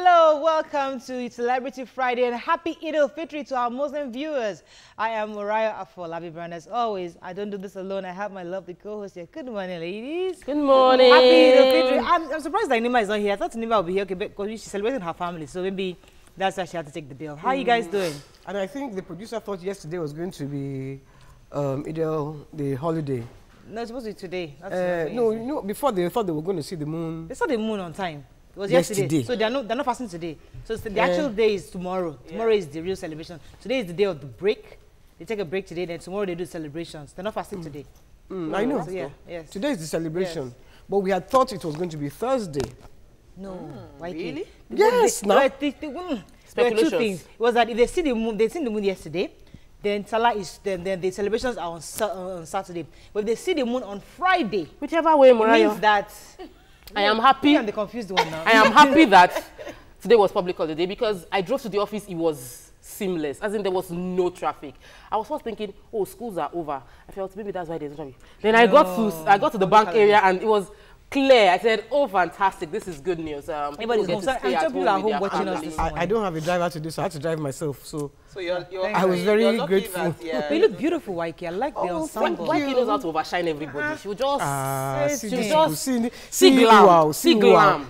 Hello, welcome to Celebrity Friday and happy Eid al-Fitr to our Muslim viewers. I am Mariah Afolabi Brand. As always, I don't do this alone. I have my lovely co-host here. Good morning, ladies. Good morning. Happy Eid al-Fitr. I'm surprised that Nima is not here. I thought Nima would be here because she's celebrating her family, so maybe that's why she had to take the day off. How are you guys doing? And I think the producer thought yesterday was going to be the holiday. No, it's supposed to be today. No, you know, before they thought they were going to see the moon. They saw the moon on time. It was yesterday. So they're not fasting today. So the actual day is tomorrow. Tomorrow is the real celebration. Today is the day of the break. They take a break today, then tomorrow they do celebrations. They're not fasting today. I know. So, yes. Today is the celebration. Yes. But we had thought it was going to be Thursday. No. Why? Really? Yes, there were two things. It was that if they see the moon, they seen the moon yesterday, then Salah is then the celebrations are on Saturday. But if they see the moon on Friday, Whichever way, Mariah, it means that I am happy. I'm the confused one now. I am happy that today was public holiday because I drove to the office. It was seamless, as in there was no traffic. I was first thinking, oh, schools are over. I felt maybe that's why there's no traffic. Then I got to the bank area and it was clear. I said, oh, fantastic, this is good news. Everybody's home. I'm sure people are home watching us this morning. I don't have a driver today, so I had to drive myself. So I was very grateful. You look beautiful, Waike. I like the ensemble. Why knows how to overshine everybody? She would just see glam.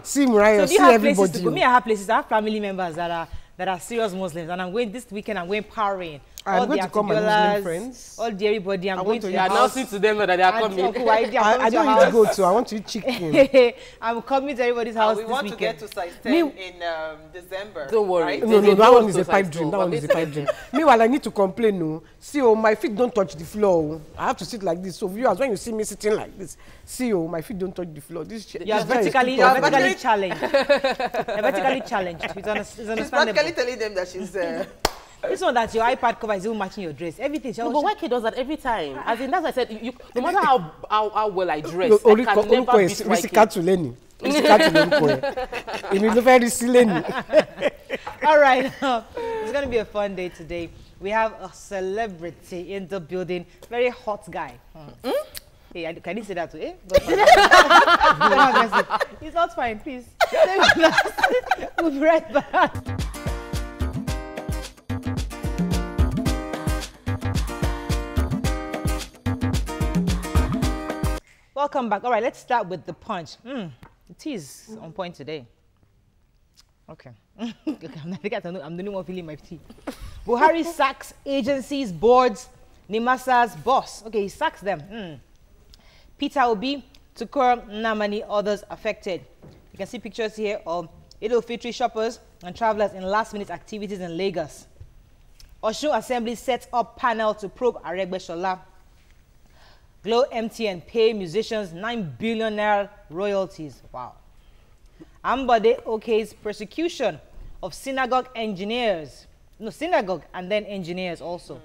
See Mariah, so do you see have everybody. places to go? Me, I have places. I have family members that are serious Muslims, and I'm going this weekend. I'm going powering. I'm going to call my Muslim friends. All the everybody. I'm going to you announcing to them that they are coming. I don't need to go to. I want to eat chicken. I'm coming to everybody's house we this want weekend. to get to site 10 in December. Don't worry. Right? No, that one is a pipe dream. That one is a pipe dream. Meanwhile, I need to complain. No, see, my feet don't touch the floor. I have to sit like this. So viewers, when you see me sitting like this, see, my feet don't touch the floor. You're vertically challenged. You're vertically challenged. It's understandable. She's practically telling them that she's. This one that your iPad cover is even matching your dress. Everything. No, but why does that every time? As in, that's why I said, no matter how well I dress, I can never beat YK. All right, it's going to be a fun day today. We have a celebrity in the building, very hot guy. Hey, can you say that too? Eh? It's not fine, please. We'll be right back. Welcome back. All right, let's start with the punch. The tea is on point today. Okay. I'm the only one feeling my tea. Buhari sacks agencies, boards, Nimasa's boss. Okay, he sacks them. Peter Obi, Tukur, Namani, others affected. You can see pictures here of Eid al-Fitr shoppers and travelers in last-minute activities in Lagos. Osun Assembly sets up panel to probe Aregbesola. Glow MTN pay musicians 9 billion naira royalties. Wow. Ambode okays persecution of synagogue engineers. No, synagogue and then engineers also.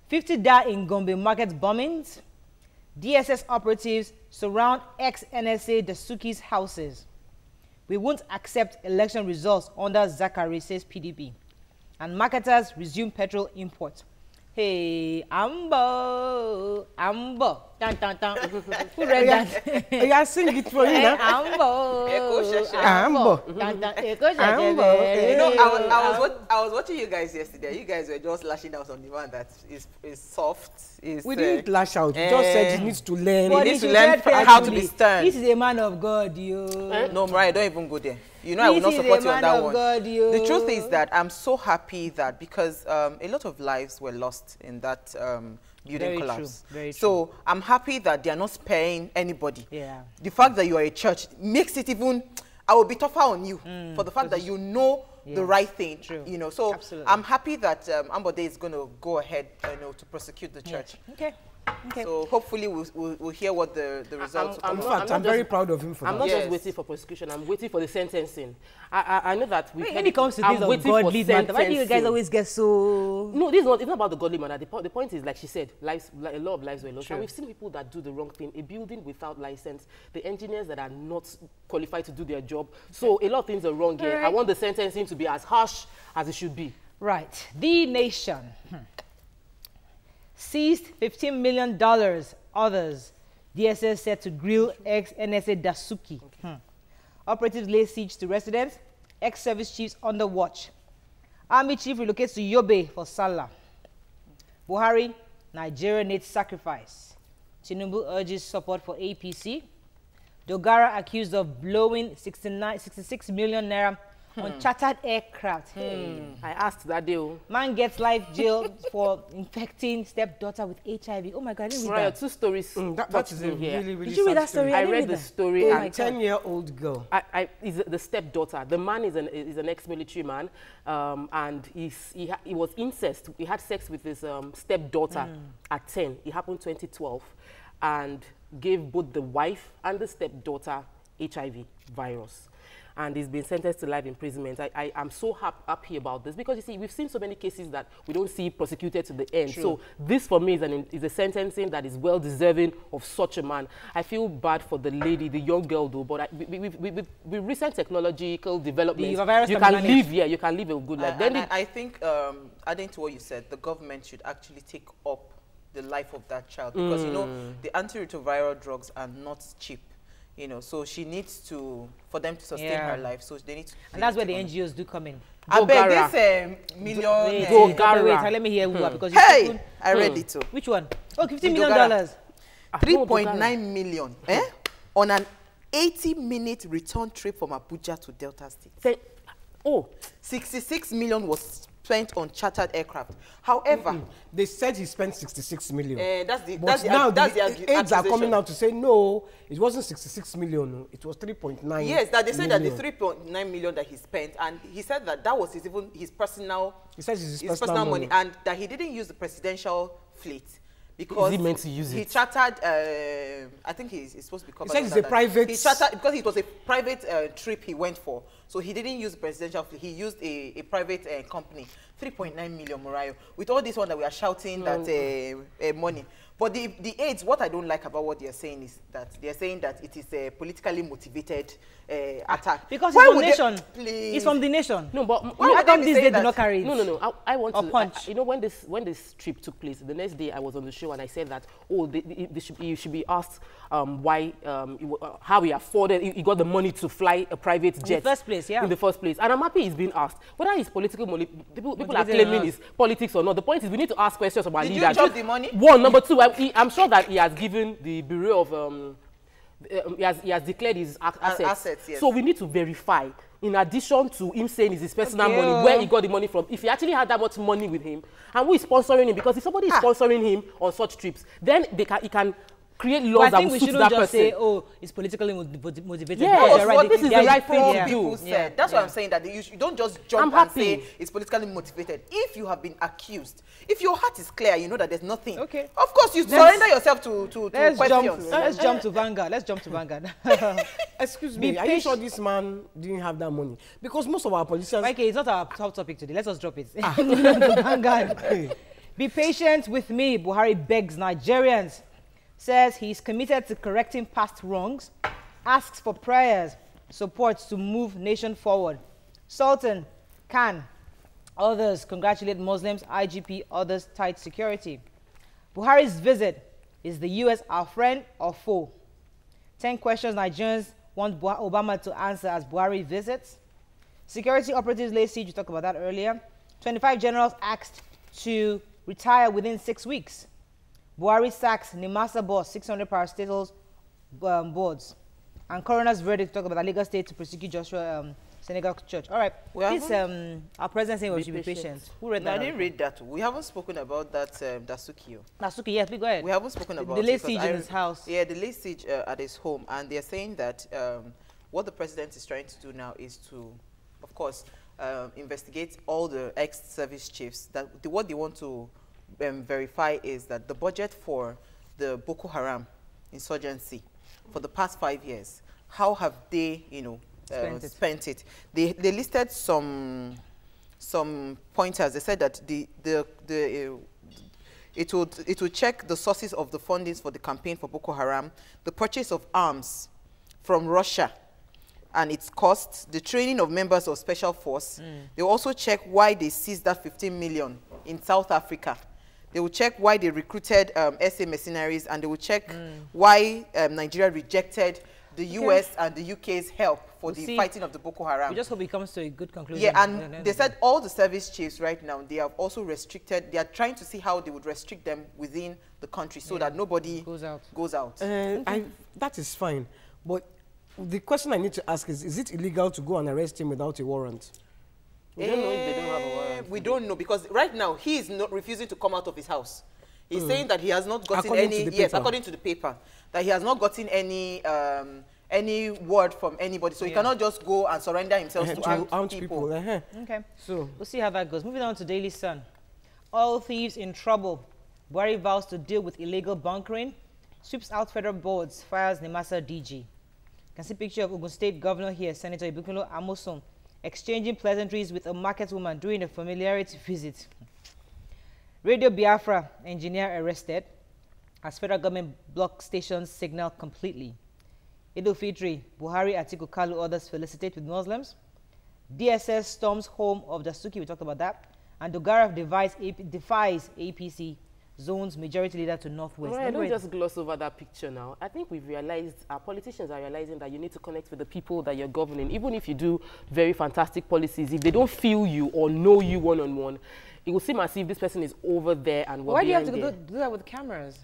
50 die in Gombe market bombings. DSS operatives surround ex-NSA Dasuki's houses. We won't accept election results under Zachary, says PDP. And marketers resume petrol import. Hey, Ambo. Dun, dun, dun. Who read that? Yeah, sing it for you now. Ambo. Ambo. You know, I was watching you guys yesterday. You guys were just lashing out on the man that is soft. We didn't lash out. We just said he needs to learn. He needs to learn how to be stern. This is a man of God, you. No, Mariah, don't even go there. You know, I will not support you on that one. The truth is that I'm so happy that because a lot of lives were lost in that building collapse. Very true. So I'm happy that they are not sparing anybody. Yeah. The fact that you are a church makes it even, I will be tougher on you for the fact that you know the right thing. True. You know, so absolutely. I'm happy that Ambode is going to go ahead, to prosecute the church. Okay. Okay. So hopefully we'll hear what the results will In fact, I'm very proud of him for that. I'm not just waiting for prosecution, I'm waiting for the sentencing. I know that when it comes to this of godly matter, why do you guys always get so... No, it's not about the godly matter. The point is, like she said, lives, a lot of lives were lost. And we've seen people that do the wrong thing, a building without license, the engineers that are not qualified to do their job. So a lot of things are wrong here. I want the sentencing to be as harsh as it should be. Right. The Nation. Seized $15 million. Others. DSS set to grill ex-NSA Dasuki. Operatives lay siege to residents Ex-service chiefs under watch. Army chief relocates to Yobe for Salah. Buhari, Nigeria needs sacrifice. Tinubu urges support for APC. Dogara accused of blowing 66 million naira on chartered aircraft. I asked that day. Man gets life jail for infecting stepdaughter with HIV. Oh my God, I didn't read that. 2 stories. That is a really, really Did you read sad that story? I read the story. A And 10-year-old girl. is the stepdaughter. The man is an ex-military man, and he was incest. He had sex with his stepdaughter at 10. It happened 2012, and gave both the wife and the stepdaughter HIV virus. And he's been sentenced to life imprisonment. I am so happy about this because, you see, we've seen so many cases that we don't see prosecuted to the end. True. So this, for me, is a sentencing that is well-deserving of such a man. I feel bad for the lady, the young girl, though, but with recent technological developments, you can live a good life. I think, adding to what you said, the government should actually take up the life of that child because, you know, the antiretroviral drugs are not cheap. You know, so she needs to, for them to sustain her life, so they need to. And that's where the NGOs do come in. I bet this million. Wait, let me hear who because hey, I read it too. Which one? Oh, $50 million. 3.9 million on an 80-minute return trip from Abuja to Delta State. 66 million was spent on chartered aircraft. However, they said he spent 66 million. Now the aides are coming out to say no, it wasn't 66 million. It was 3.9. Yes, that they said that the 3.9 million that he spent, and he said that that was his personal. He says it's his personal money, and that he didn't use the presidential fleet. Because is he meant to use it? He chartered, I think he's supposed to be covered. He said it's a private. He chartered because it was a private trip he went for. So he didn't use presidential fleet. He used a private company. 3.9 million, Morayo. With all this one that we are shouting that money. But the aides, what I don't like about what they're saying is that they're saying that it is a politically motivated attack. Because it's from the nation. It's from the nation. No, but how come this day did not carry it? No. I want to punch. You know, when this trip took place, the next day I was on the show and I said that you should be asked why how he afforded he got the money to fly a private jet. In the first place, yeah. In the first place, and I'm happy he's being asked whether it's political money. People are claiming it's politics or not. The point is we need to ask questions about leaders. Did you drop the money? One, number two. I'm sure that he has given the Bureau of he has declared his assets. Yes. So we need to verify, in addition to him saying it's his personal money, where he got the money from. If he actually had that much money with him, and who is sponsoring him, because if somebody is sponsoring him on such trips, then he can create laws that will suit that person. I think we shouldn't just say, oh, it's politically motivated. Yes, well, this is the right thing to do. That's why I'm saying that you don't just jump and say it's politically motivated. If you have been accused, if your heart is clear, you know that there's nothing. Okay. Of course, you surrender yourself to questions. Let's jump to Vanguard. Let's jump to Vanguard. Excuse me, are you sure this man didn't have that money? Because most of our politicians... Okay, it's not our top topic today. Let's just drop it. Vanguard. Be patient with me, Buhari begs Nigerians. Says he's committed to correcting past wrongs, asks for prayers, support to move nation forward. Sultan, Khan, others congratulate Muslims, IGP, others tight security. Buhari's visit, is the US our friend or foe? 10 questions Nigerians want Obama to answer as Buhari visits. Security operatives lay siege, we talked about that earlier. 25 generals asked to retire within 6 weeks. Buhari sacks Nimasa boss, 600 parastatals boards. And coroner's verdict talk about the Lagos State to prosecute Joshua Senegal Church. All right. Our president saying we should be patient. Who read that? I didn't read that. We haven't spoken about that Dasuki. Dasuki, yes, please go ahead. We haven't spoken about the late siege in his house. Yeah, the late siege at his home. And they're saying that what the president is trying to do now is to, of course, investigate all the ex-service chiefs. What they want to verify is that the budget for the Boko Haram insurgency for the past 5 years, how have they, spent it? They listed some pointers. They said that it would check the sources of the fundings for the campaign for Boko Haram, the purchase of arms from Russia and its costs, the training of members of special force. They will also check why they seized that 15 million in South Africa. They will check why they recruited SA mercenaries, and they will check why Nigeria rejected the US and the UK's help for the fighting of the Boko Haram. We just hope it comes to a good conclusion. Yeah, and they said all the service chiefs right now, they have also restricted, they are trying to see how they would restrict them within the country so that nobody goes out. That is fine. But the question I need to ask is it illegal to go and arrest him without a warrant? We don't know if they don't have a warrant. We don't know, because right now he is not refusing to come out of his house. He's saying that he has not gotten according to the paper, that he has not gotten any word from anybody. So he cannot just go and surrender himself to armed people. Okay, so we'll see how that goes. Moving on to Daily Sun. Oil thieves in trouble. Buhari vows to deal with illegal bunkering. Sweeps out federal boards. Fires Nemasa DG. You can see a picture of Ogun State Governor here, Senator Ibukolo Amoson, exchanging pleasantries with a market woman during a familiarity visit. Radio Biafra engineer arrested as federal government blocked station's signal completely. Eid al-Fitr, Buhari, Atiku, Kalu, others felicitate with Muslims. DSS storms home of Dasuki, we talked about that. And Dogara defies APC, zones majority leader to Northwest. Right, don't just gloss over that picture now. I think we've realized, our politicians are realizing that you need to connect with the people that you're governing. Even if you do very fantastic policies, if they don't feel you or know you one-on-one, it will seem as if this person is over there and why do you have to do that with cameras?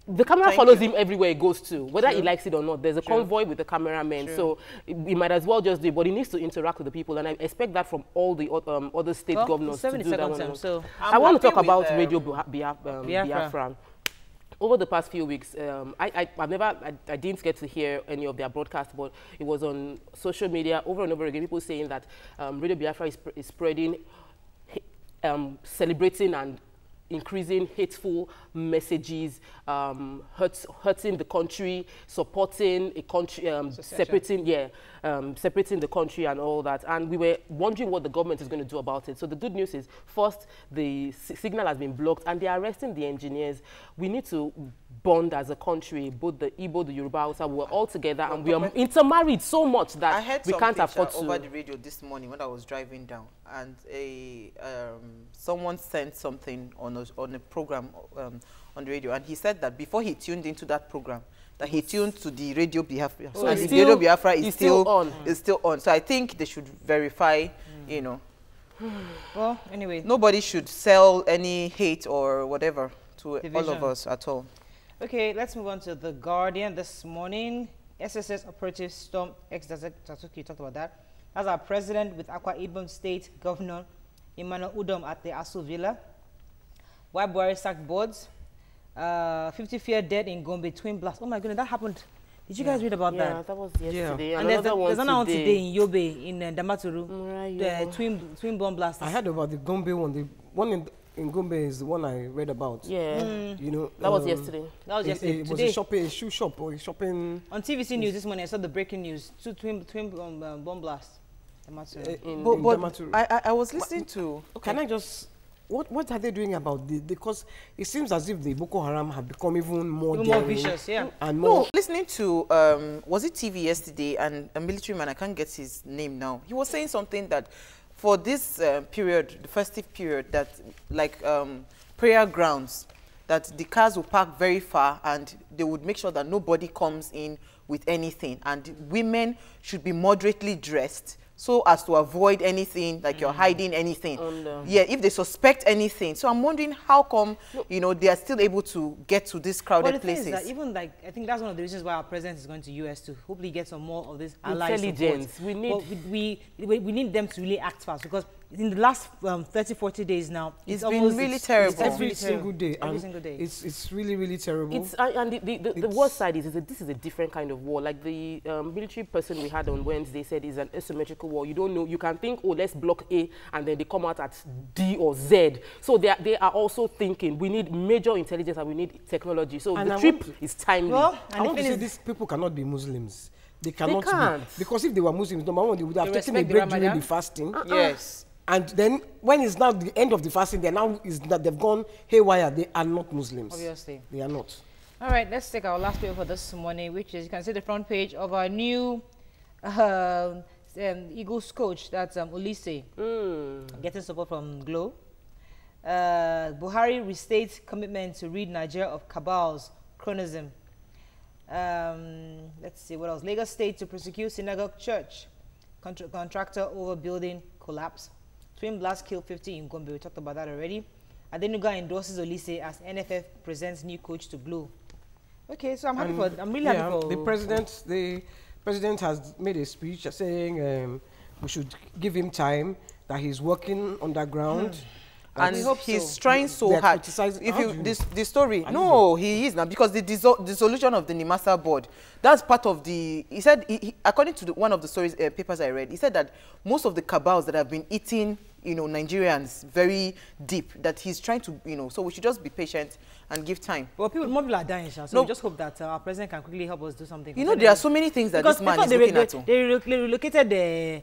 The camera follows him everywhere he goes to, whether he likes it or not. There's a convoy with the cameramen, so he might as well just do it. But he needs to interact with the people, and I expect that from all the other state governors to do that. So I want to talk about Radio Biafra. Over the past few weeks, I didn't get to hear any of their broadcasts, but it was on social media over and over again. People saying that Radio Biafra is spreading, celebrating and increasing hateful messages, hurting the country, supporting a country, separating the country and all that. And we were wondering what the government is going to do about it. So the good news is, first, the signal has been blocked and they are arresting the engineers. We need to bond as a country, both the Igbo, the Yoruba, Hausa, we're all together, and we are intermarried so much that we can't afford to. Over the radio this morning when I was driving down, and someone sent something on a program on the radio, and he said that before he tuned into that program, that he tuned to the Radio Biafra, and the Radio Biafra is still on. So I think they should verify, you know. Well, anyway, nobody should sell any hate or whatever to all of us at all. Okay, let's move on to The Guardian this morning. SSS operative storm ex-Dasuki, talked about that. That's our president with Akwa Ibom State Governor Emmanuel Udom at the Asu Villa. Why Buhari sacked boards? 50 fear dead in Gombe twin blast. Oh my goodness, that happened. Did you guys read about that? Yeah, that was yesterday. And there's another one today in Yobe, in Damaturu. The twin bomb blast. I heard about the Gombe one. The one in Gombe is the one I read about. Yeah. You know, that was yesterday. That was yesterday. It was a shoe shop or a shopping. On TVC News this morning, I saw the breaking news. Two twin bomb blasts. I was listening to. Okay. Can I just? What are they doing about this? Because it seems as if the Boko Haram have become even more vicious, yeah. And more. No, listening to was it TV yesterday, and a military man, I can't get his name now. He was saying something that for this period, the festive period, that like prayer grounds, that the cars will park very far and they would make sure that nobody comes in with anything, and women should be moderately dressed so as to avoid anything, like you're hiding anything. Yeah, if they suspect anything. So I'm wondering how come, you know, they are still able to get to these crowded places. Is that even like, I think that's one of the reasons why our president is going to US to hopefully get some more of this intelligence. Support. We need them to really act fast, because in the last 30, 40 days now, it's been really terrible. Every single day. Every single day. It's really, really terrible. And the worst side is that this is a different kind of war. Like the military person we had on Wednesday said is an asymmetrical war. You don't know. You can think, oh, let's block A, and then they come out at D or Z. So they are also thinking, we need major intelligence and we need technology. So the trip is timely. Well, I want to say these people cannot be Muslims. They cannot can't. be. Because if they were Muslims, number one, they would have taken a break during the fasting. Yes. And then, when it's now the end of the fasting, they've gone haywire. They are not Muslims. Obviously. They are not. All right, let's take our last paper for this morning, which is, you can see the front page of our new Eagles coach, that's Olise, getting support from Glow. Buhari restates commitment to rid Nigeria of cabal's chronism. Let's see what else. Lagos State to prosecute synagogue church. Contractor over building collapse. Twin blast killed 50 in Gombe. We talked about that already. Adenuga endorses Olise as NFF presents new coach to Glow. Okay, so I'm happy for. I'm really happy for the president has made a speech saying we should give him time, that he's working underground. And he's trying so hard. If you the story, no, he is now, because the dissolution of the NIMASA board, that's part of the. He said, according to one of the stories papers I read, he said that most of the cabals that have been eating, Nigerians very deep, that he's trying to, so we should just be patient and give time. Well, more people are dying, so we just hope that our president can quickly help us do something. There are so many things that this man is looking at. They relocated the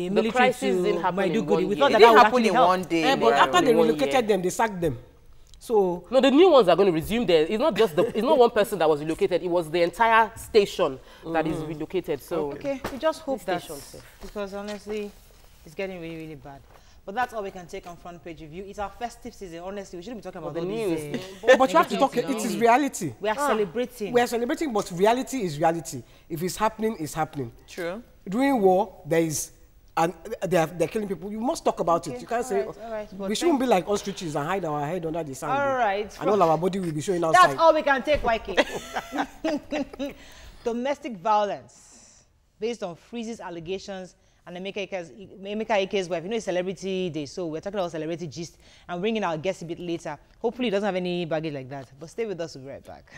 military crisis didn't happen Maiduguri. We thought that didn't happen in one day. But after they relocated them, they sacked them. So no, the new ones are going to resume there. It's not just it's not one person that was relocated. It was the entire station that is relocated. So okay, we just hope that, because honestly, it's getting really, really bad. But that's all we can take on Front Page Review. It's our festive season. Honestly, we shouldn't be talking about the news. But you have to talk. It is reality. We are celebrating. We are celebrating, but reality is reality. If it's happening, it's happening. True. During war, there is, and they're killing people. You must talk about it. You can't say we shouldn't be like ostriches and hide our head under the sand. All right. And all our body will be showing outside. That's all we can take, YK. Domestic violence based on Freeze's allegations. And Emeka Ike's wife, it's Celebrity Day, so we're talking about celebrity gist and bringing our guest a bit later. Hopefully, he doesn't have any baggage like that. But stay with us, we'll be right back.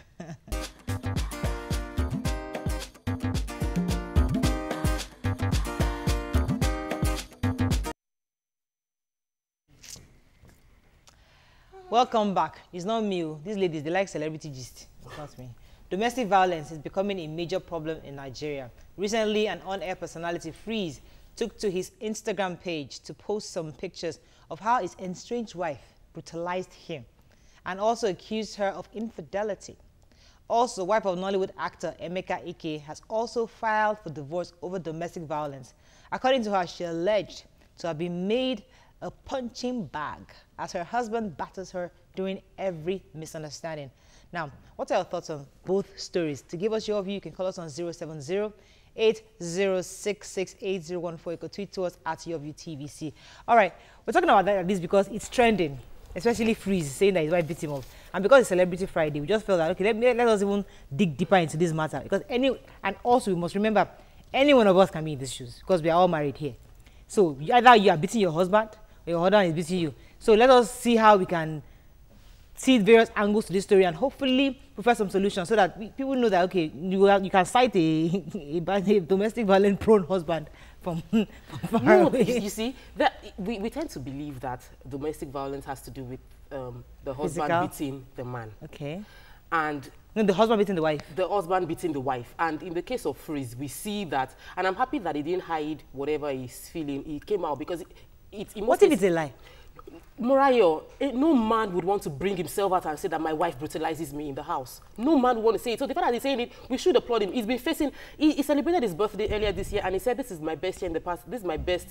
Welcome back. It's not me. These ladies, they like celebrity gist. It's not me. Domestic violence is becoming a major problem in Nigeria. Recently, an on-air personality, Freeze, took to his Instagram page to post some pictures of how his estranged wife brutalized him and also accused her of infidelity. Also, wife of Nollywood actor Emeka Ike has also filed for divorce over domestic violence. According to her, she alleged to have been made a punching bag as her husband batters her during every misunderstanding. Now, what are your thoughts on both stories? To give us your view, you can call us on 070-8066-8014. You can tweet to us at YourViewTVC. All right, we're talking about that like this because it's trending, especially Freeze saying that his wife beat him up. And because it's Celebrity Friday, we just felt that, okay, let us even dig deeper into this matter. Because and also we must remember, any one of us can be in these shoes because we are all married here. So either you are beating your husband or your husband is beating you. So let us see how we can see various angles to this story and hopefully provide some solutions so that people know that, okay, you can cite a domestic violence prone husband from far away. You see, that we tend to believe that domestic violence has to do with the husband beating the man. Okay. And no, the husband beating the wife. The husband beating the wife. And in the case of Freeze, we see that, and I'm happy that he didn't hide whatever he's feeling. It came out because what if it's a lie? Morayo, no man would want to bring himself out and say that my wife brutalizes me in the house. No man would want to say it. So the fact that he's saying it, we should applaud him. He's been facing, he celebrated his birthday earlier this year and he said, this is my best year in the past, this is my best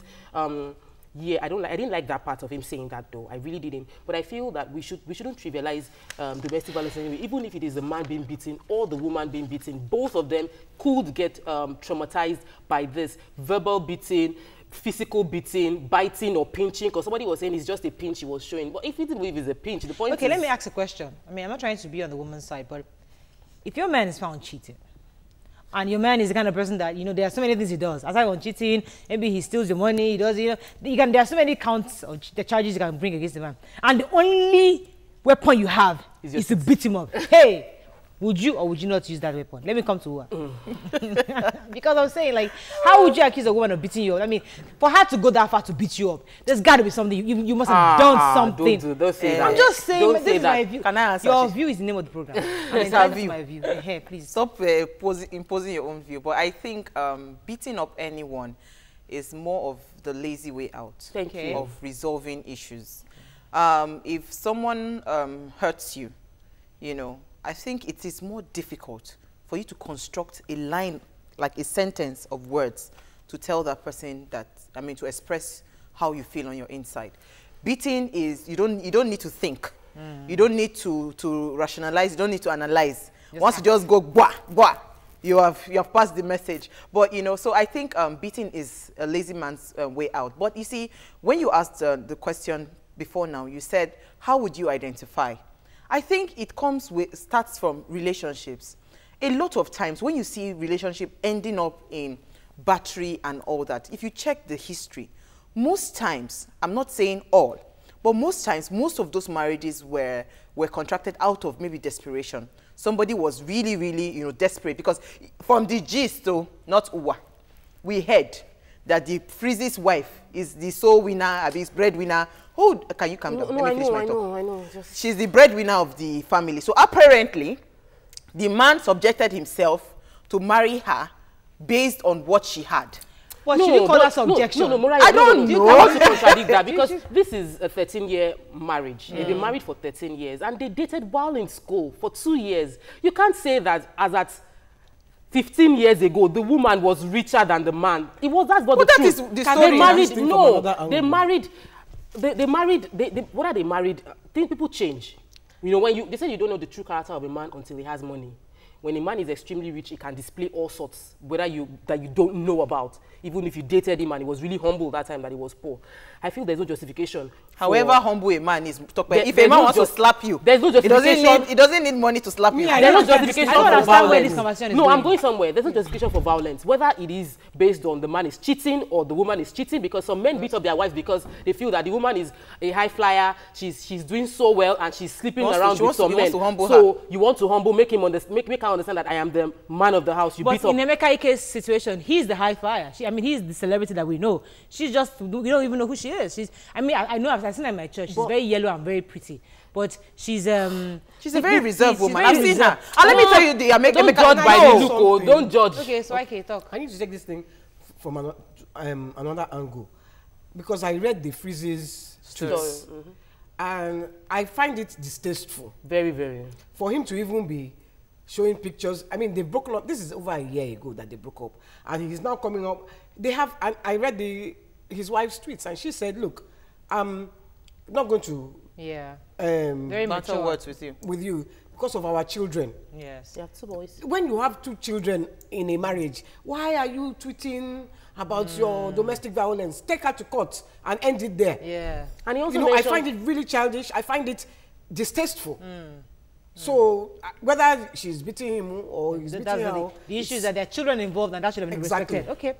year. I didn't like that part of him saying that though. I really didn't. But I feel that we shouldn't trivialize domestic violence anyway. Even if it is the man being beaten or the woman being beaten, both of them could get traumatized by this verbal beating, physical beating, biting or pinching, because somebody was saying it's just a pinch he was showing. But if you believe it's a pinch, the point is... Okay, let me ask a question. I mean, I'm not trying to be on the woman's side, but if your man is found cheating, and your man is the kind of person that, there are so many things he does. Aside from cheating, maybe he steals your money, he does, there are so many counts of the charges you can bring against the man. And the only weapon you have is to beat him up. Hey! Would you or would you not use that weapon? Let me come to her. Because I'm saying, like, how would you accuse a woman of beating you up? I mean, for her to go that far to beat you up, there's got to be something. You must have done something. Don't say that. I'm just saying, this is my view. Can I answer? Your view is the name of the program. It's my view. Hey, please. Stop imposing your own view. But I think beating up anyone is more of the lazy way out of resolving issues. If someone hurts you, I think it is more difficult for you to construct a line, like a sentence of words, to tell that person that, to express how you feel on your inside. Beating is, you don't need to think. You don't need to rationalize, you don't need to analyze. Once you just go, blah, blah, you have passed the message. But, you know, so I think beating is a lazy man's way out. But you see, when you asked the question before now, you said, how would you identify? I think it starts from relationships. A lot of times when you see relationship ending up in battery and all that, if you check the history, most times, I'm not saying all, but most times, most of those marriages were contracted out of maybe desperation. Somebody was really, really, you know, desperate, because from the gist, though, not Uwa, we heard that the Freeze's wife is the sole winner, his breadwinner. Oh, can you come down? No, I know. She's the breadwinner of the family. So apparently, the man subjected himself to marry her based on what she had. Well, should you call that subjection? No, Mariah, I don't know. I want to contradict that, because this is a 13-year marriage. They've been married for 13 years, and they dated while in school for 2 years. You can't say that as at 15 years ago, the woman was richer than the man. That's what the truth. Is the story. They married. No, they married. They married. What are they married? Think people change. You know, they say you don't know the true character of a man until he has money. When a man is extremely rich, he can display all sorts, that you don't know about. Even if you dated him and he was really humble that time that he was poor. I feel there's no justification. However humble a man is, if a man wants to slap you, there's no justification. He doesn't need money to slap you. There's no justification for violence. No, I'm going somewhere. There's no justification for violence. Whether it is based on the man is cheating or the woman is cheating, because some men beat up their wives because they feel that the woman is a high flyer, she's doing so well and she's sleeping around with some men. So you want to humble, make her understand that I am the man of the house. But in Emeka Ike's situation, he's the high flyer. He's the celebrity that we know. She's just, we don't even know who she is. I know, I've seen her in my church. She's very yellow and very pretty. But she's a very reserved woman. I've seen her. And let me tell you, don't judge by the look. Don't judge. Okay, so okay, talk. I need to take this thing from another angle, because I read the Freeze's tweets, and I find it distasteful. Very, very. For him to even be showing pictures. I mean, they've broken up. This is over a year ago that they broke up, and he's now coming up. They have. And I read his wife's tweets, and she said, "Look, I'm not going to very mature words with you because of our children." Yes. You have 2 boys. When you have 2 children in a marriage, why are you tweeting about your domestic violence? Take her to court and end it there. Yeah. And he also I find it really childish. I find it distasteful. So whether she's beating him or he's beating her, the issue is that there are children involved, and that should have been respected. Okay.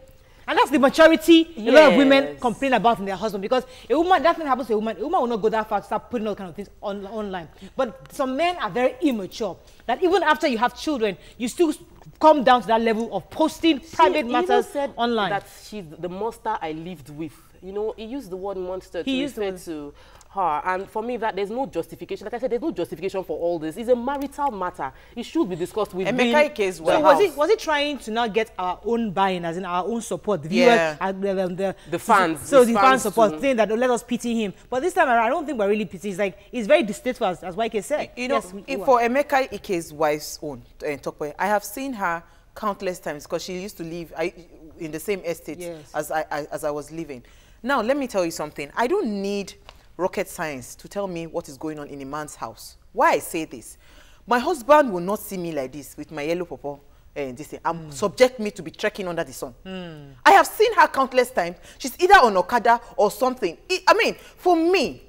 And that's the maturity a lot of women complain about in their husband, because a woman, that thing happens to a woman will not go that far to start putting all kind of things online. But some men are very immature, that even after you have children, you still come down to that level of posting private matters online. That she's the monster I lived with. You know, he used the word monster to refer to her. And for me, that there's no justification. Like I said, there's no justification for all this. It's a marital matter. It should be discussed with Emeka Ike's well. So was it trying to now get our own buy-in, as in our own support, the viewers, the fans? So the fans support, saying that let us pity him. But this time around, I don't think we're really pity. It's like, it's very distasteful, as YK said. You know, for Emeka Ike's wife's own, I have seen her countless times, because she used to live in the same estate as I was living. Now, let me tell you something. I don't need rocket science to tell me what is going on in a man's house. Why I say this? My husband will not see me like this with my yellow pawpaw and this thing, and subject me to be trekking under the sun. I have seen her countless times. She's either on Okada or something. I mean, for me,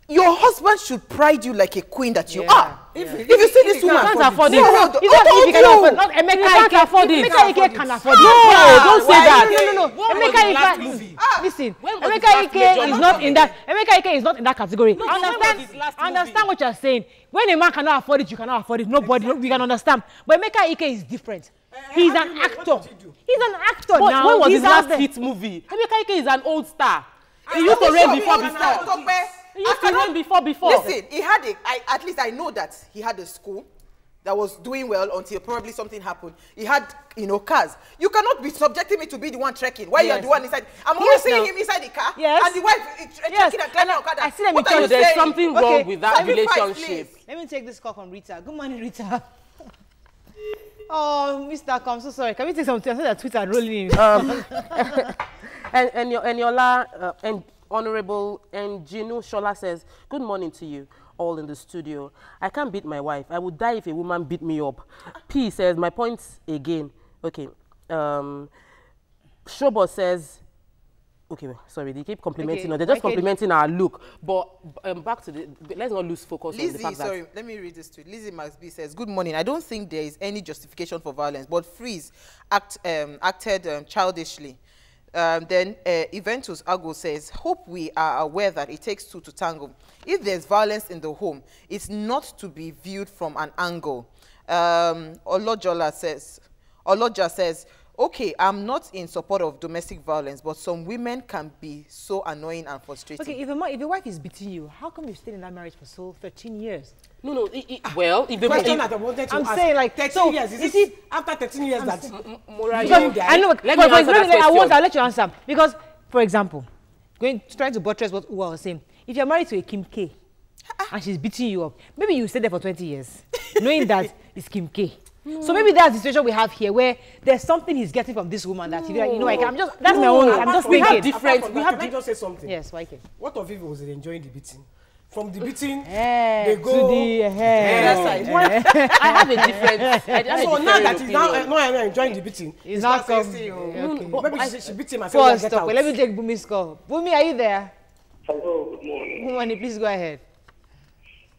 your husband should pride you like a queen that you are. If you see this woman, can't afford it. Not Emeka Ike afford it. Emeka Ike can afford it. No, don't say that. No. Emeka Ike, listen. Emeka Ike is not in that. Emeka Ike is not in that category. I understand what you're saying. When a man cannot afford it, you cannot afford it. Nobody, we can understand. But Emeka Ike is different. He's an actor. He's an actor now. When was his last hit movie? Emeka Ike is an old star. He used to reign before. He used to reign before. Listen, he had at least I know that he had a school that was doing well until probably something happened. He had, cars. You cannot be subjecting me to be the one trekking. Why you are the one inside? I'm always seeing him inside the car. And the wife trekking and climbing Okada. I see them in church. There's something wrong with that relationship. Let me take this call from Rita. Good morning, Rita. Oh, Mr. I'm so sorry. Can we take some Twitter? I saw that Twitter rolling. And Yola, Honorable Njinu Shola says, good morning to you. all in the studio. I can't beat my wife. I would die if a woman beat me up. P says, my point again. Okay. Showboss says, okay, sorry, they keep complimenting us. They're just complimenting our look. But back to the, let's not lose focus on the fact that... Sorry, let me read this to you. Lizzie Max B says, good morning. I don't think there is any justification for violence, but Freeze acted childishly. Then Eventus Ago says, hope we are aware that it takes two to tango. If there's violence in the home, it's not to be viewed from an angle. Oloja says, okay, I'm not in support of domestic violence, but some women can be so annoying and frustrating. Okay, if your wife is beating you, how come you've stayed in that marriage for 13 years? No, well, if the question that I wanted to I'm ask, saying like 13 years, is it after 13 years I know, I'll let you answer. Because, for example, trying to buttress what Uwa was saying, if you're married to a Kim K, and she's beating you up, maybe you stay there for 20 years, knowing that it's Kim K. So maybe that's the situation we have here, where there's something he's getting from this woman that, that's my own, I'm just thinking. Can I just say something? Yes, why can't? What of if it was enjoying the beating? From the beating, they go to the I have a different. So now that he's now enjoying the beating, he's not saying, maybe she beat him and said, first, let me take Bumi's call. Bumi, are you there? Hello, good morning. Good morning, please go ahead.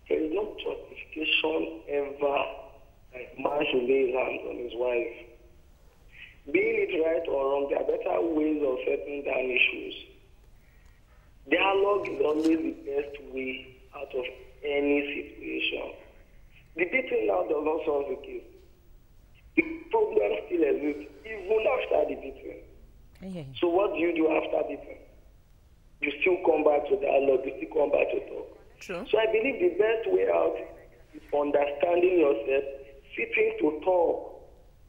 There is no justification ever like man should lay his hands on his wife. Being it right or wrong, there are better ways of settling down issues. Dialogue is always the best way out of any situation. The beating now does not solve the case. The problem still exists even after the beating. So what do you do after beating? You still come back to dialogue, you still come back to talk. True. So I believe the best way out is understanding yourself, sitting to talk.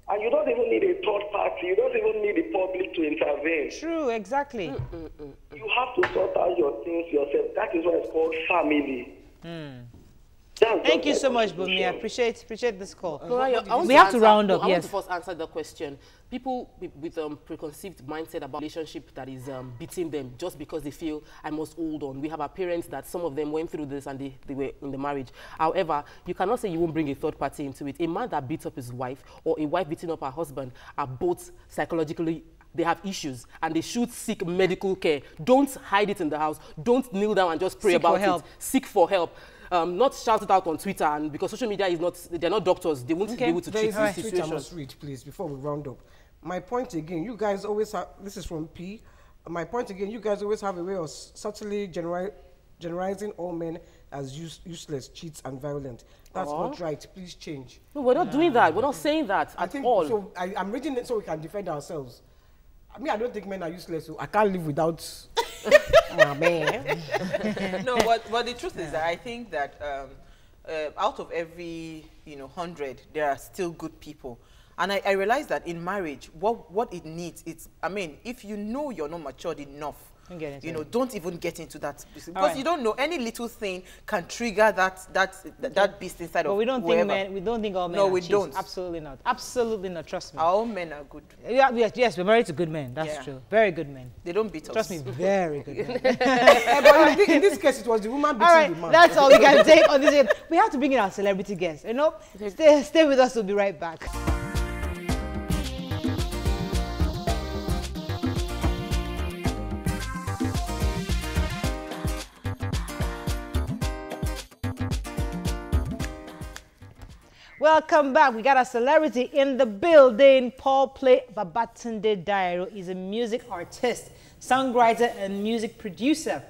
And you don't even need a third party. You don't even need the public to intervene. True, exactly. You have to sort out your things yourself. That is why it's called family. Thank you so much, Bumi. I appreciate this call. We have to round up, I want yes. to first answer the question. People with preconceived mindset about relationship that is beating them just because they feel I must hold on. We have our parents that some of them went through this and they were in the marriage. However, you cannot say you won't bring a third party into it. A man that beats up his wife or a wife beating up her husband are both psychologically, they have issues and they should seek medical care. Don't hide it in the house. Don't kneel down and just pray about it. Seek for help. Not shout it out on Twitter, and because social media is not, they're not doctors, they won't be able to treat this situation. I must read, please, before we round up. My point again, you guys always have, this is from P, my point again, you guys always have a way of subtly generalizing all men as useless, cheats, and violent. That's not right. Please change. No, we're not doing that. We're not saying that at all. So I'm reading it so we can defend ourselves. I mean, I don't think men are useless, so I can't live without my man. No, but the truth is that I think that out of every 100, there are still good people. And I realize that in marriage, what it needs, I mean, if you know you're not matured enough, don't even get into that business, because you don't know, any little thing can trigger that beast inside of. But we don't think all men. No, we don't. Absolutely not. Absolutely not. Trust me. All men are good. Yes, we're married to good men. That's true. Very good men. They don't beat us. Trust me, very good men. But in this case, it was the woman beating the man. That's all we can take on this. We have to bring in our celebrity guests. Stay with us. We'll be right back. Welcome back. We got a celebrity in the building. Paul Play Babatunde Dairo is a music artist, songwriter, and music producer.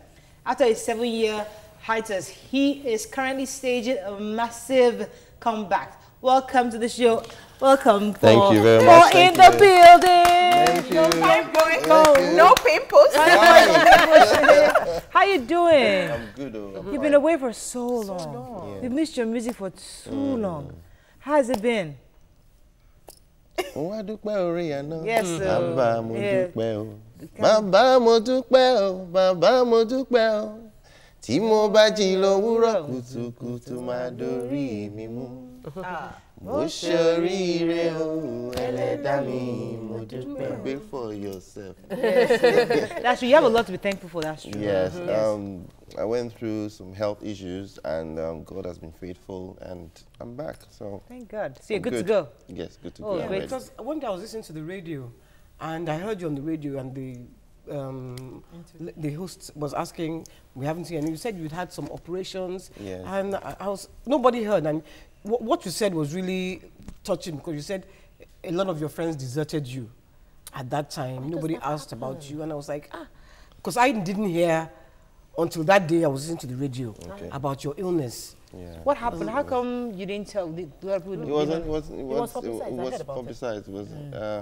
After a 7-year hiatus, he is currently staging a massive comeback. Welcome to the show. Welcome, Paul. Thank you very much. Paul in the building. Thank you. No pimples. How you doing? I'm good. You've been away for so long. Yeah. We've missed your music for too long. How's it been? Yes, sir. Bàbá mo dúpẹ́ o, bàbá mo dúpẹ́ o. Tí mo bá jí lówùúrọ̀ kùtùkùtù máa dorí mi mú. Big for yourself. Yes. That's true. You have a lot to be thankful for. That's true. Yes. I went through some health issues, and God has been faithful, and I'm back. So thank God. So you're good to go. Yes, good to go. Yeah, because one day I was listening to the radio, and I heard you on the radio, and the host was asking, we haven't seen, and you said you'd had some operations, and nobody heard, and what you said was really touching, because you said a lot of your friends deserted you at that time. Nobody asked about you, and I was like, because I didn't hear until that day I was listening to the radio about your illness. Yeah. What happened? How come you didn't tell the people? It was publicized. It was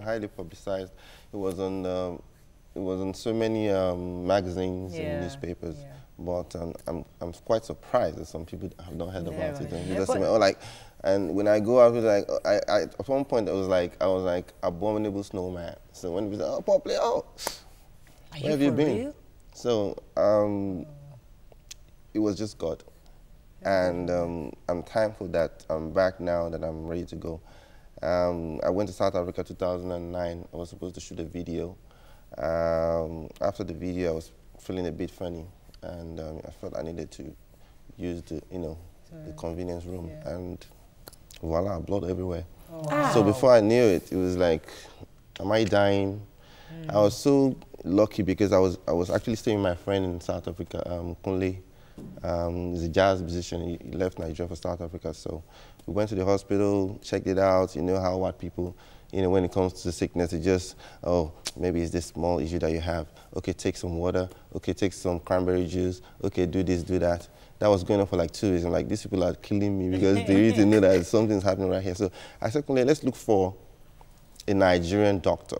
highly publicized. It was on so many magazines and newspapers. But I'm quite surprised that some people have not heard about it. And when I go out, like at one point I was like abominable snowman. So when people say, "Oh, Paul, play out," where have you been? Real? So it was just God. And I'm thankful that I'm back now, that I'm ready to go. I went to South Africa 2009. I was supposed to shoot a video. After the video, I was feeling a bit funny, and I felt I needed to use the convenience room, and voila, blood everywhere. Oh. So before I knew it, it was like, am I dying? I was so lucky because I was actually staying with my friend in South Africa, Kunle. He's a jazz musician. He left Nigeria for South Africa. So we went to the hospital, checked it out. You know how white people, when it comes to sickness, it just, oh, maybe it's this small issue that you have. Okay, take some water. Okay, take some cranberry juice. Okay, do this, do that. That was going on for like 2 weeks. I'm like, these people are killing me because they need to know that something's happening right here. So I said, let's look for a Nigerian doctor.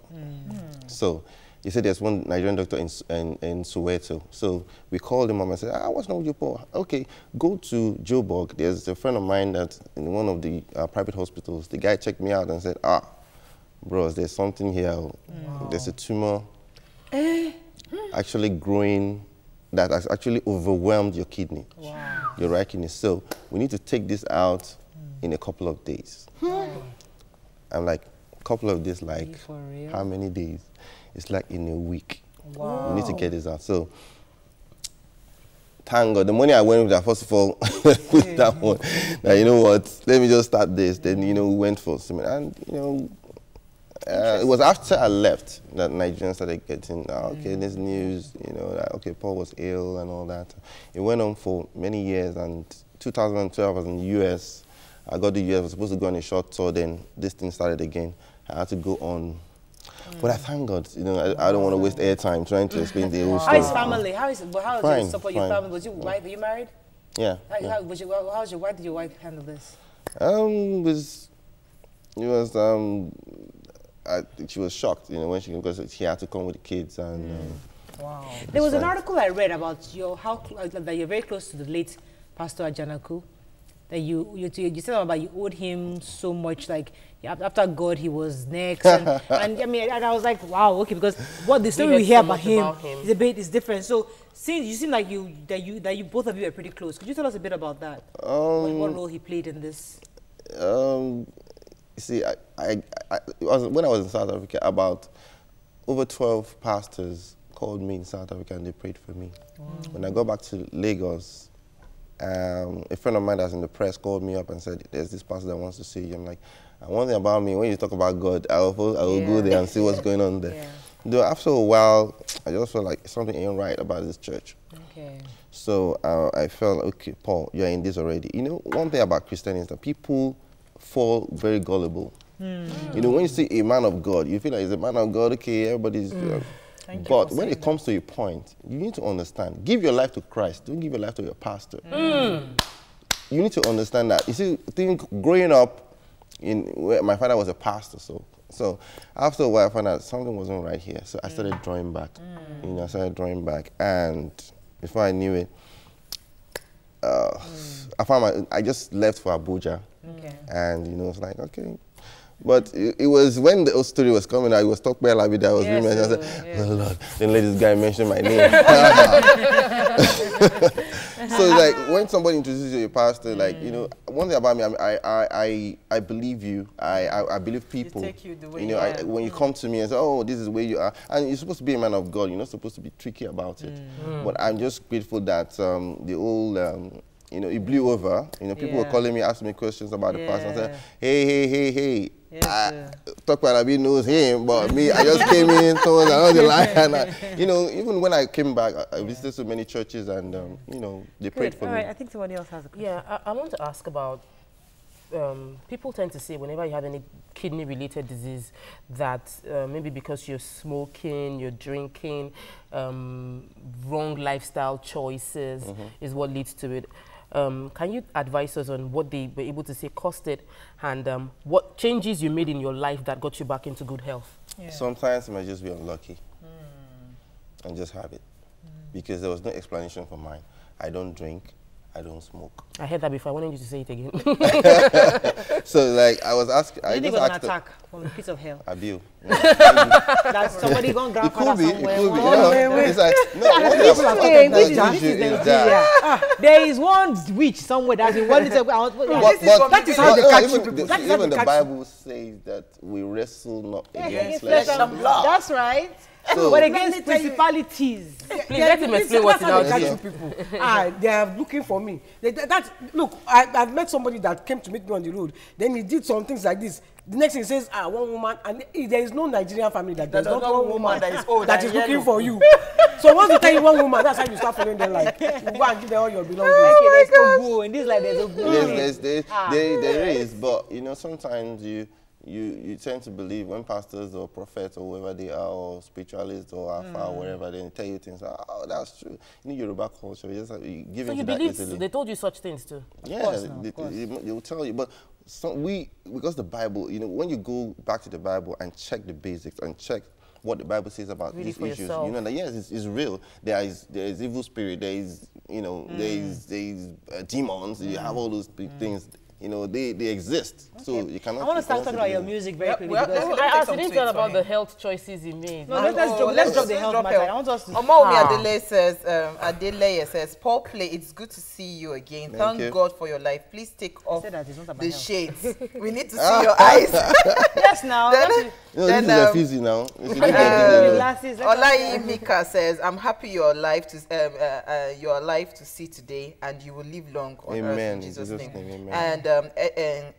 So he said there's one Nigerian doctor in Sokoto. So we called him up and said, what's wrong with you, Paul? Okay, go to Joburg. There's a friend of mine that's in one of the private hospitals. The guy checked me out and said, bros, there's something here. Wow. There's a tumor actually growing that has actually overwhelmed your kidney, your right kidney. So we need to take this out in a couple of days. I'm like, a couple of days, like how many days? It's like in a week. Wow. We need to get this out. So thank God. The money I went with that, first of all, with that one. Now, you know what? Let me just start this. Then, we went for cement. And, it was after I left that Nigerians started getting, this news, that, okay, Paul was ill and all that. It went on for many years. And 2012, I was in the US. I got to the US, I was supposed to go on a short tour. Then this thing started again. I had to go on. But I thank God, I don't want to waste airtime trying to explain the whole story. How is family? How is your support your family? Was your wife, are you married? Yeah. How's your wife? Did your wife handle this? She was shocked, when because she had to come with the kids and. Wow. There was an article I read about that you're very close to the late Pastor Ajanaku. That you said about you owed him so much, like after God he was next, and I was like, wow, okay, because what the story we hear about him is different. So since you seem like you both of you are pretty close, could you tell us a bit about that? What role he played in this? See, when I was in South Africa, about over 12 pastors called me in South Africa and they prayed for me. When I got back to Lagos, a friend of mine that's in the press called me up and said, there's this pastor that wants to see you. I'm like, one thing about me, when you talk about God, I will go there and see what's going on there. Though after a while, I just felt like something ain't right about this church. Okay. So I felt, okay, Paul, you're in this already. One thing about Christianity is that people fall very gullible. When you see a man of God, you feel like he's a man of God, okay, everybody's... But when it comes to a point, you need to understand. Give your life to Christ. Don't give your life to your pastor. You need to understand that. You see, growing up, my father was a pastor, so after a while, I found out something wasn't right here. So I started drawing back. I started drawing back, and before I knew it, I just left for Abuja, and it's like, okay. But it was when the story was coming out, it was talked by Labida, I was I said, oh Lord, then let this guy mention my name. So like when somebody introduces you to a pastor, like you know, one thing about me, I believe you. I believe people. You take you the way you know, when you come to me and say, oh, this is where you are, and you're supposed to be a man of God. You're not supposed to be tricky about it. But I'm just grateful that the old you know, it blew over. You know, people were calling me, asking me questions about the pastor. I said, hey. Talk about Abi knows him, but me, I just came in, told another line, and you know, even when I came back, I visited so many churches, and you know, they prayed for me. All right, I think somebody else has a question. Yeah, I want to ask about. People tend to say whenever you have any kidney-related disease that maybe because you're smoking, you're drinking, wrong lifestyle choices is what leads to it. Can you advise us on what they were able to say caused it, and what changes you made in your life that got you back into good health? Yeah. Sometimes I might just be unlucky and just have it because there was no explanation for mine. I don't drink. I don't smoke. I heard that before. I wanted you to say it again. So, like, I was asking. I just got an attack from a piece of hell. Abiu. That's somebody gone grandfather somewhere. It could be. It's like, there is one witch somewhere that's in one little. That is how they catch people. Even the Bible says that we wrestle not against flesh and blood. That's right. So, but against principalities. Please let him explain what how they catch people. They are looking for me. Look, I've met somebody that came to meet me on the road. Then he did some things like this. The next thing he says, one woman, and there is no Nigerian family that there's not one woman that is old that is looking for you. So once you tell you one woman, that's how you start following them. Like, you go and give them all your belongings. Okay, there's no boo. In this life, there's no boo. Yes, there is, but you know, sometimes you tend to believe when pastors or prophets or whoever they are, or spiritualists or alpha or whatever, they tell you things like, oh, that's true. You know, Yoruba culture, you just have, you give into that easily. They told you such things too? Yeah, they will tell you. But because the Bible, you know, when you go back to the Bible and check the basics and check what the Bible says about these issues, yourself. You know, that yes, it's real. There is evil spirit. There is, you know, there is demons. You have all those big things. You know, they exist. Okay. So you cannot. I want to start talking about your music very quickly. I didn't tell about the health choices you made. No, let's drop the health matter. I want us to. Adele says, Paul Play, it's good to see you again. Thank God for your life. Please take off the shades. We need to see your eyes. Yes, now. This is a fizzy now. Olai Mika says, I'm happy you're alive to see today, and you will live long on earth in Jesus' name. Amen. And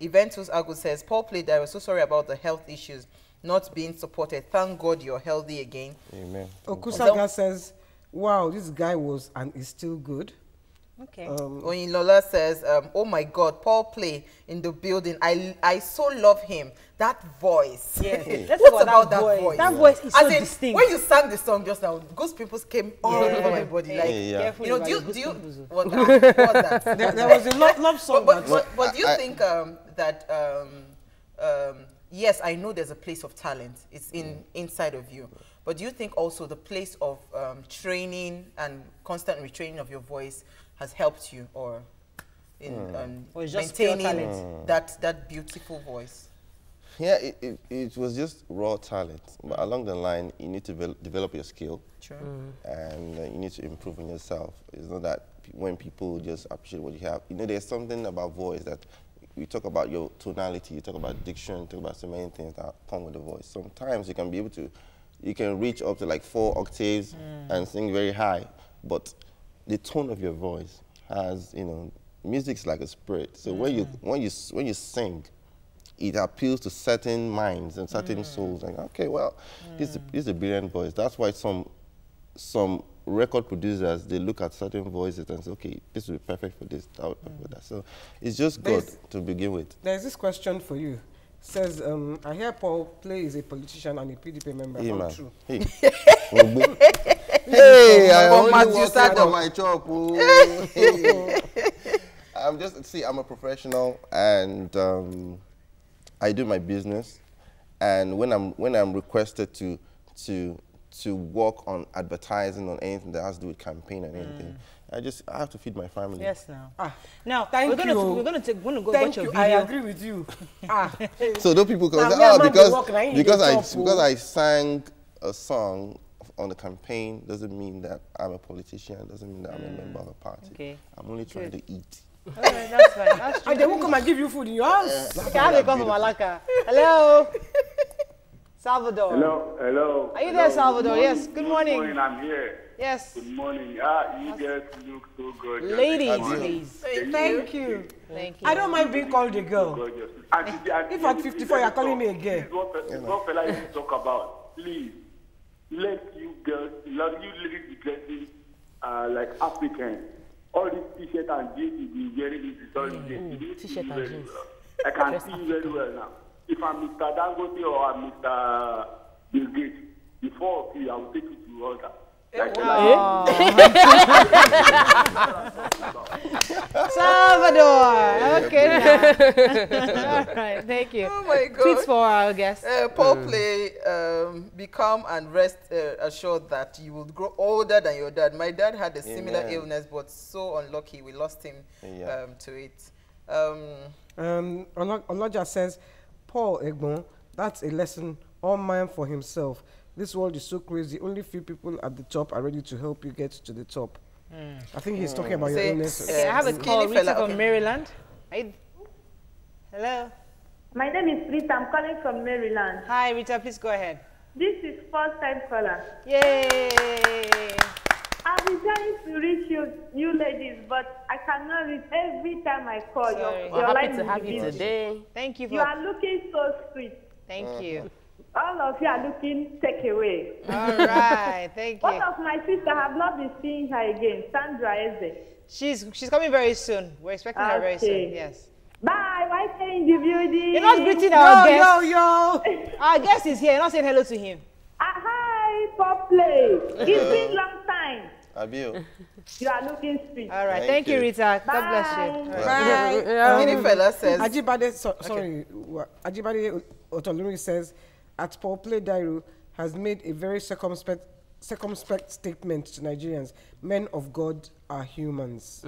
Eventus Agu says, Paul played that I was so sorry about the health issues not being supported. Thank God you're healthy again. Amen. Okusaga says, wow, this guy was and is still good. Okay. Oyinlola says, oh my God, Paul Play in the building. I so love him. That voice. Yes. What about that voice? That voice is so distinct. When you sang the song just now, ghost pimples came all over my body. Like, you know, do you what was that? There was a love song. But do you think that yes, I know there's a place of talent. It's inside of you. But do you think also the place of training and constant retraining of your voice has helped you, or in maintaining that beautiful voice? Yeah, it was just raw talent. But along the line, you need to develop your skill. Sure. And you need to improve on yourself. It's not that when people just appreciate what you have. You know, there's something about voice that you talk about your tonality, you talk about diction, you talk about so many things that come with the voice. Sometimes you can be able to, you can reach up to like 4 octaves and sing very high. But the tone of your voice has, you know, music's like a spirit. So when you sing, it appeals to certain minds and certain souls. Like, okay, well, this is a brilliant voice. That's why some record producers, they look at certain voices and say, okay, this would be perfect for this, that would be perfect for that. So it's just good to begin with. There's this question for you. It says, I hear Paul Play is a politician and a PDP member. Hey, How true? Hey, hey, I only work on my job. I'm a professional, and I do my business, and when I'm requested to work on advertising, on anything that has to do with campaign and anything, I have to feed my family. Yes, now. Now, we're gonna go watch your video. I agree with you. So those people can say, oh, because I sang a song on the campaign doesn't mean that I'm a politician, doesn't mean that I'm a member of a party. Okay. I'm only trying to eat. All right, that's fine. That's true. And they won't come and give you food in your house. Okay, I have a call from Malaka. Hello? Salvador. Hello. Are you there, Salvador? Yes. Good morning. Good morning, I'm here. Yes. Good morning. You guys look so gorgeous. Ladies, please. Thank you. Thank you. I don't mind being called a girl. Gorgeous. If at 54 you're calling me a girl. This is what fella used to talk about. Please, let you girls, let you ladies be dressing like African. All these t-shirt and jeans you be wearing is all T-shirt and jeans. I can see you very well now. If I'm Mr. Dangote or I'm Mr. Bill Gates, before I will take you to altar. Salvador. Okay. All right. Thank you. Oh my God. Tweets for our guests. Paul Play, become and rest assured that you will grow older than your dad. My dad had a similar illness, but so unlucky we lost him to it. Oloja says, Paul Egbon, that's a lesson all man for himself. This world is so crazy. Only few people at the top are ready to help you get to the top. I think he's talking about your illness. Okay, I have a call. Rita from Maryland. Hello. My name is Rita. I'm calling from Maryland. Hi, Rita. Please go ahead. This is first time caller. Yay! I've been trying to reach you ladies, but I cannot reach every time I call. Sorry. We're happy to have you today. Thank you. You are looking so sweet. Thank you. All of you are looking take away. All right, thank you. One of my sisters have not been seeing her again, Sandra Eze. She's coming very soon. We're expecting her very soon. Yes. Bye. Why stay in the building? You're not greeting our guest. Yo. Our guest is here. You're not saying hello to him. Hi, Pop Play. It's been a long time. Abiel. You are looking sweet. All right, thank you, Rita. God bless you. Bye. Any fella says. Ajibade, Ajibade Otolumi says, at Paul Play Dairo has made a very circumspect statement to Nigerians. Men of God are humans.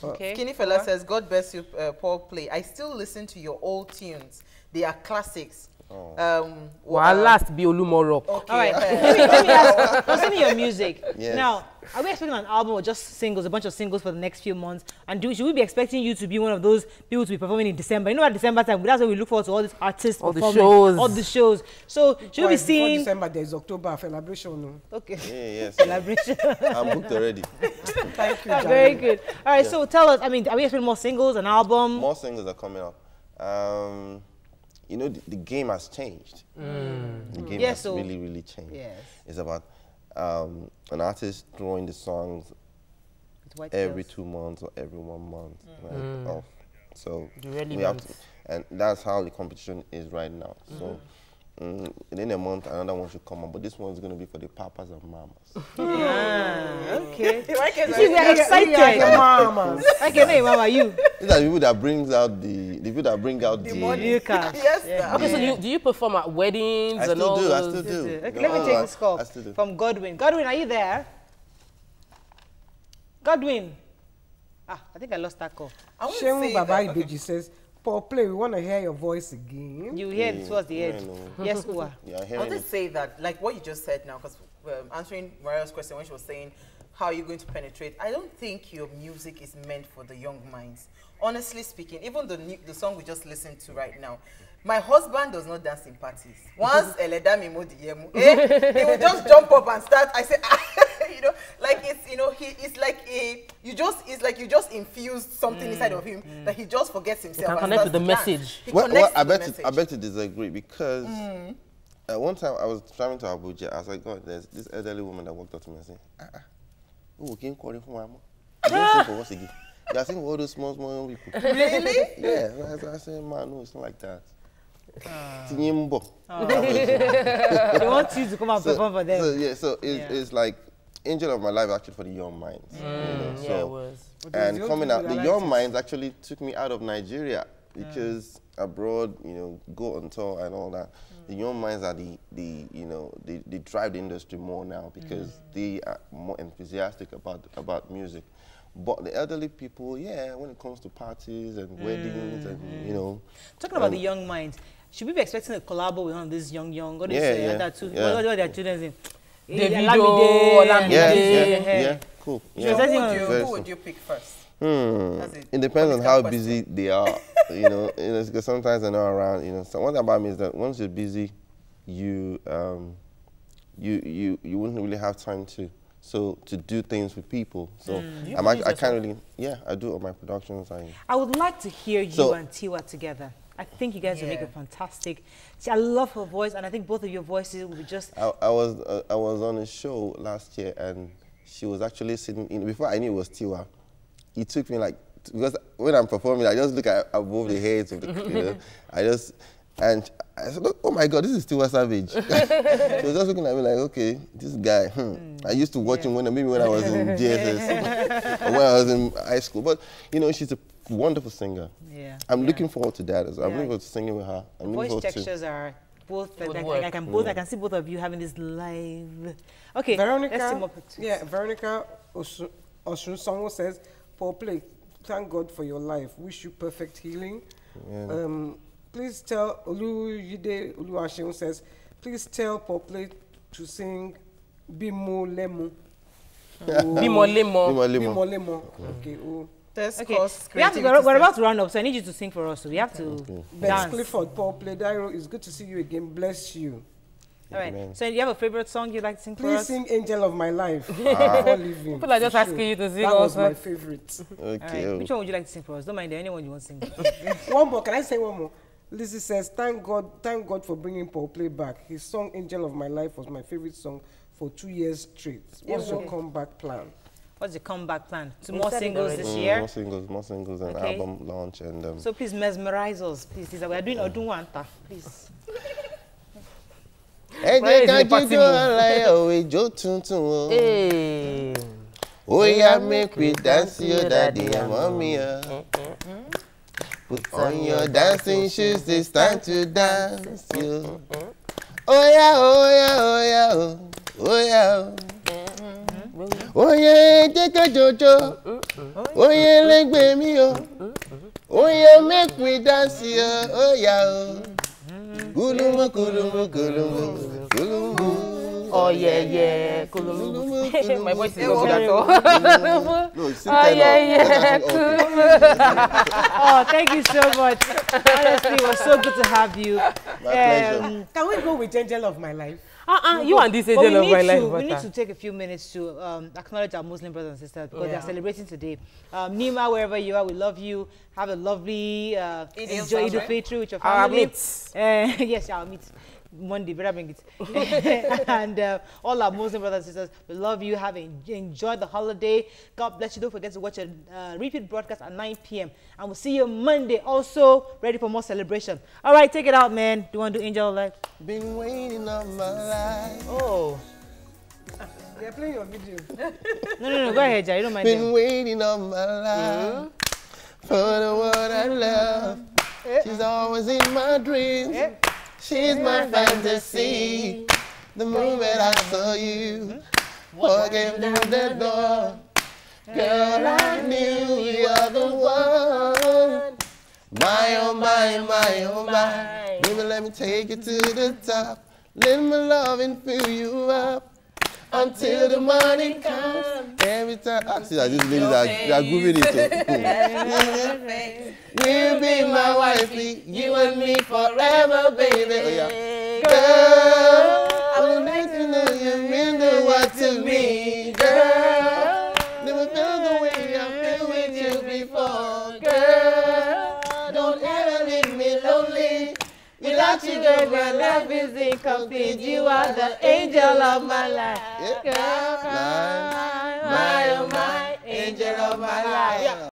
Okay. Skinny fella says, God bless you, Paul Play. I still listen to your old tunes. They are classics. Last be Olumoro. Okay. All right. Let me ask, concerning your music. Yes. Now, are we expecting an album or just singles, a bunch of singles for the next few months? And should we be expecting you to be one of those people to be performing in December? You know, at December time, that's when we look forward to all these artists all performing. The shows. All the shows. So, should we be seeing... Before December, there's October celebration. Okay. Yes. Celebration. I'm booked already. Thank you, Very good. All right, so tell us, I mean, are we expecting more singles, an album? More singles are coming up. You know, the game has changed. The game has really, really changed. Yes. It's about an artist throwing the songs every 2 months or every 1 month. Right? So we have to, and that's how the competition is right now. So in a month, another one should come up, but this one's going to be for the papas and mamas. Okay. If I can You see, we are excited. Mamas. Okay, no, mama, you. These are the people that brings out the people that bring out the money. You can. Yes. Yeah. Okay, so do you perform at weddings I and still all do. I those? still do. Okay, let me take this call I still do. from Godwin. Godwin, are you there? Godwin. I think I lost that call. Shemu Baba Ibeji says, Paul Play, we want to hear your voice again. You hear it towards the edge. Yes, Ua. Yeah, I want to say that, like what you just said now, because answering Maria's question when she was saying, how are you going to penetrate? I don't think your music is meant for the young minds. Honestly speaking, even the song we just listened to right now, my husband does not dance in parties. Once Eledami Modiyemu, he will just jump up and start. I say, you know, like it's, you know, it's like you just infused something inside of him that he just forgets himself. He can connect with the message. I bet to disagree because one time I was traveling to Abuja. I was like, God, there's this elderly woman that walked up to me and said, "Oh, can you call him for my mom? I don't sing for what's again. Yeah, I sing for all those small young people." Really? Yeah. I said, "Man, no, it's not like that." They want you to come and perform for them. So it's like Angel of My Life actually for the young minds. You know, so, yeah, it was. And coming out, the young minds actually took me out of Nigeria because abroad, you know, go on tour and all that. The young minds are they drive the industry more now because they are more enthusiastic about music. But the elderly people, when it comes to parties and weddings and, you know. Talking about the young minds, should we be expecting a collab with one of these young? What do you say? Yeah. What are their children's name? Yeah, cool. Yeah. Who would you pick first? It depends on how busy they are, because sometimes they're not around. So one thing about me is that once you're busy, you wouldn't really have time to do things with people. So I can't really, I do it on my productions. I would like to hear you and Tiwa together. I think you guys will make a fantastic. See, I love her voice, and I think both of your voices will be just. I was on a show last year, and she was actually sitting in. Before I knew it was Tiwa, it took me because when I'm performing, I just look above the heads of the, and I said, oh my God, this is Tiwa Savage. She was just looking at me like, okay, this guy. I used to watch him maybe when I was in JSS or when I was in high school. But she's a wonderful singer. Yeah. I'm looking forward to that as well. I'm looking forward to singing with her. Voice textures are both. I can see both of you having this live. Okay, Veronica. Veronica Oshun someone says, Paul Play, thank God for your life. Wish you perfect healing. Yeah. Please tell Oluyide Oluwaseun says, please tell Paul Play to sing Bimo Lemo. Bimo Lemo. Bimo Lemo. Okay. We're about to round up, so I need you to sing for us. So we have to dance. Clifford, Paul Play, Dairo, it's good to see you again. Bless you. All right. Amen. So, do you have a favorite song you'd like to sing for us? Please sing "Angel of My Life." People are just asking you to sing. That was my favorite. Okay. Right. Which one would you like to sing for us? Don't mind anyone you want to sing. One more. Can I say one more? Lizzie says, thank God for bringing Paul Play back. His song "Angel of My Life" was my favorite song for 2 years straight. What's your comeback plan? What's the comeback plan? More singles this year? More singles and album launch. And so please mesmerize us. Please, we are doing Odunwanta. Please. Hey. Oh yeah, make we dance your daddy and mommy. Put on your dancing shoes, it's time to dance. You. Oh yeah, oh yeah, oh yeah, oh yeah. Oh yeah, take a jojo. Oh yeah, like baby, oh yeah, make me dance here. Oh yeah, kulumbu, kulumbu, kulumbu, kulumbu. Oh yeah, kulumbu. My voice is not good at all. Oh yeah, kulumbu. Oh, thank you so much. Honestly, it was so good to have you. My pleasure. Can we go with Angel of My Life? You and this Angel of My Life. We need to take a few minutes to acknowledge our Muslim brothers and sisters because they're celebrating today. Nima, wherever you are, we love you. Have a lovely enjoy Eid al-Fitr with your family. Yes, our meet. Monday, better bring it. And all our Muslim brothers and sisters, we love you. Enjoy the holiday. God bless you. Don't forget to watch a repeat broadcast at 9 p.m. And we'll see you Monday. Also, ready for more celebration. All right, take it out, man. Do you want to do Angel Life? Been waiting on my life. Oh. They're playing your video. No. Go ahead, Jai. You don't mind. Been waiting on my life for the one I love. She's always in my dreams. She's my fantasy. The moment I saw you walking through the door, girl, I knew you're the one. My oh my, my oh my. Baby, let me take you to the top. Let my loving fill you up until the morning comes. Every time I see that these ladies are grooving it. You'll be my wifey, you and me forever, baby. Oh, yeah. Girl, I will make you know you mean the world to me. Girl, never felt the way I feel with you before. Girl, don't ever leave me lonely. Without you, girl, my life is incomplete. You are the angel of my life. Girl, my oh my, angel of my life.